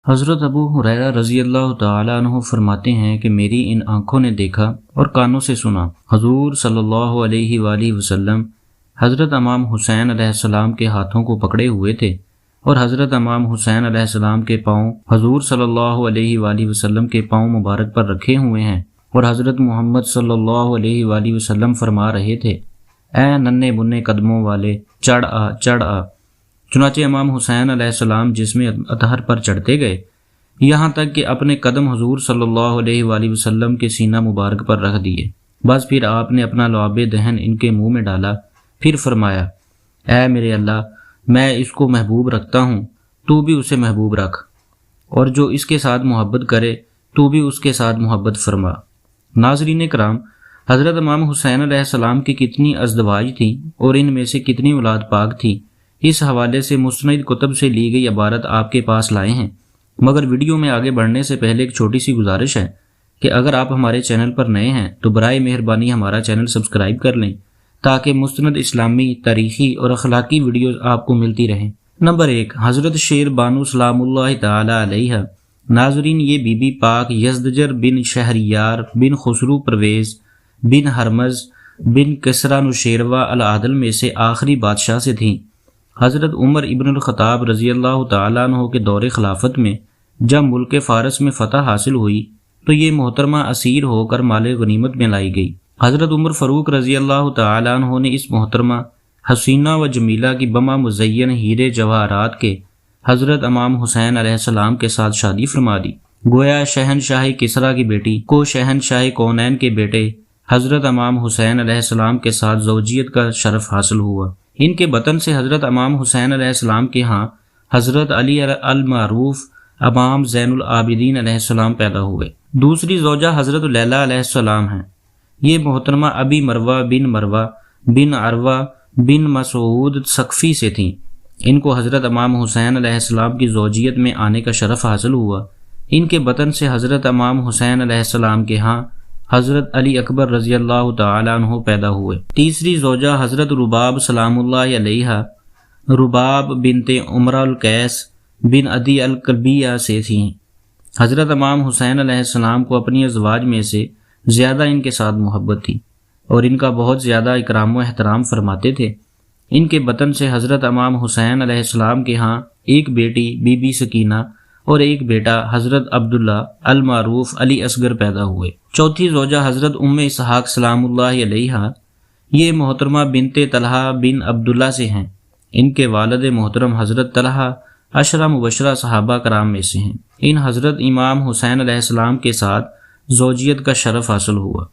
حضرت ابو ہریرہ رضی اللہ تعالیٰ عنہ فرماتے ہیں کہ میری ان آنکھوں نے دیکھا اور کانوں سے سنا، حضور صلی اللہ علیہ وآلہ وسلم حضرت امام حسین علیہ السلام کے ہاتھوں کو پکڑے ہوئے تھے اور حضرت امام حسین علیہ السلام کے پاؤں حضور صلی اللہ علیہ وآلہ وسلم کے پاؤں مبارک پر رکھے ہوئے ہیں، اور حضرت محمد صلی اللہ علیہ وآلہ وسلم فرما رہے تھے، اے ننھے بننے قدموں والے چڑھ آ چڑھ آ۔ چنانچہ امام حسین علیہ السلام جسم اطہر پر چڑھتے گئے، یہاں تک کہ اپنے قدم حضور صلی اللہ علیہ وآلہ وسلم کے سینہ مبارک پر رکھ دیے۔ بس پھر آپ نے اپنا لعاب دہن ان کے منہ میں ڈالا، پھر فرمایا، اے میرے اللہ، میں اس کو محبوب رکھتا ہوں، تو بھی اسے محبوب رکھ، اور جو اس کے ساتھ محبت کرے تو بھی اس کے ساتھ محبت فرما۔ ناظرین کرام، حضرت امام حسین علیہ السلام کی کتنی ازدواج تھی اور ان میں سے کتنی اولاد پاک تھی، اس حوالے سے مستند کتب سے لی گئی عبارت آپ کے پاس لائے ہیں۔ مگر ویڈیو میں آگے بڑھنے سے پہلے ایک چھوٹی سی گزارش ہے کہ اگر آپ ہمارے چینل پر نئے ہیں تو برائے مہربانی ہمارا چینل سبسکرائب کر لیں تاکہ مستند اسلامی، تاریخی اور اخلاقی ویڈیوز آپ کو ملتی رہیں۔ نمبر 1، حضرت شیر بانو سلام اللہ تعالی علیہ۔ ناظرین، یہ بی بی پاک یزدجر بن شہریار بن خسرو پرویز بن ہرمز بن کسرا نوشیروہ العادل میں سے آخری بادشاہ سے تھیں۔ حضرت عمر ابن الخطاب رضی اللہ تعالیٰ عنہ کے دور خلافت میں جب ملک فارس میں فتح حاصل ہوئی تو یہ محترمہ اسیر ہو کر مال غنیمت میں لائی گئی۔ حضرت عمر فاروق رضی اللہ تعالیٰ عنہ نے اس محترمہ حسینہ و جمیلہ کی بما مزین ہیرے جواہرات کے حضرت امام حسین علیہ السلام کے ساتھ شادی فرما دی۔ گویا شہنشاہ کسریٰ کی بیٹی کو شہنشاہ کونین کے بیٹے حضرت امام حسین علیہ السلام کے ساتھ زوجیت کا شرف حاصل ہوا۔ ان کے بطن سے حضرت امام حسین علیہ السلام کے ہاں حضرت علی المعروف امام زین العابدین علیہ السلام پیدا ہوئے۔ دوسری زوجہ حضرت لیلہ علیہ السلام ہیں۔ یہ محترمہ ابی مروہ بن عروہ بن مسعود ثقفی سے تھیں۔ ان کو حضرت امام حسین علیہ السلام کی زوجیت میں آنے کا شرف حاصل ہوا۔ ان کے بطن سے حضرت امام حسین علیہ السلام کے ہاں حضرت علی اکبر رضی اللہ تعالیٰ عنہ پیدا ہوئے۔ تیسری زوجہ حضرت رباب سلام اللہ علیہ رباب بنت عمر القیس بن عدی الکلبیہ سے تھیں۔ حضرت امام حسین علیہ السلام کو اپنی ازواج میں سے زیادہ ان کے ساتھ محبت تھی اور ان کا بہت زیادہ اکرام و احترام فرماتے تھے۔ ان کے بطن سے حضرت امام حسین علیہ السلام کے ہاں ایک بیٹی بی بی سکینہ اور ایک بیٹا حضرت عبداللہ المعروف علی اصغر پیدا ہوئے۔ چوتھی زوجہ حضرت ام اسحاق سلام اللہ علیہ، یہ محترمہ بنت طلحہ بن عبداللہ سے ہیں۔ ان کے والد محترم حضرت طلحہ عشرہ مبشرہ صحابہ کرام میں سے ہیں۔ ان حضرت امام حسین علیہ السلام کے ساتھ زوجیت کا شرف حاصل ہوا۔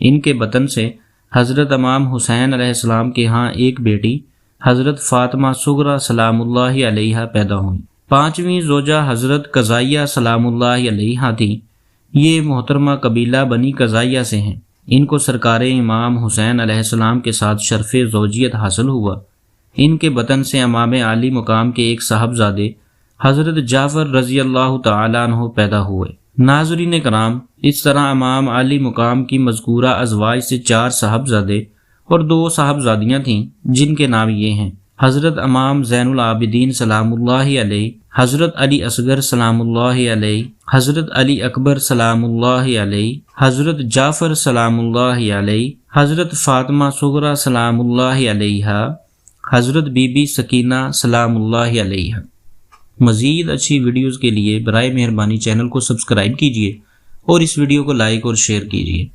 ان کے بطن سے حضرت امام حسین علیہ السلام کے ہاں ایک بیٹی حضرت فاطمہ صغرا سلام اللہ علیہ پیدا ہوئیں۔ پانچویں زوجہ حضرت قضائیہ سلام اللہ علیہ تھی۔ یہ محترمہ قبیلہ بنی قضائیہ سے ہیں۔ ان کو سرکار امام حسین علیہ السلام کے ساتھ شرف زوجیت حاصل ہوا۔ ان کے بطن سے امام عالی مقام کے ایک صاحبزادے حضرت جعفر رضی اللہ تعالیٰ عنہ پیدا ہوئے۔ ناظرین کرام، اس طرح امام عالی مقام کی مذکورہ ازواج سے 4 صاحبزادے اور 2 صاحبزادیاں تھیں، جن کے نام یہ ہیں: حضرت امام زین العابدین سلام اللہ علیہ، حضرت علی اصغر سلام اللہ علیہ، حضرت علی اکبر سلام اللہ علیہ، حضرت جعفر سلام اللہ علیہ، حضرت فاطمہ صغرا سلام اللہ علیہ، حضرت بی بی سکینہ سلام اللہ علیہ۔ مزید اچھی ویڈیوز کے لیے برائے مہربانی چینل کو سبسکرائب کیجیے اور اس ویڈیو کو لائک اور شیئر کیجیے۔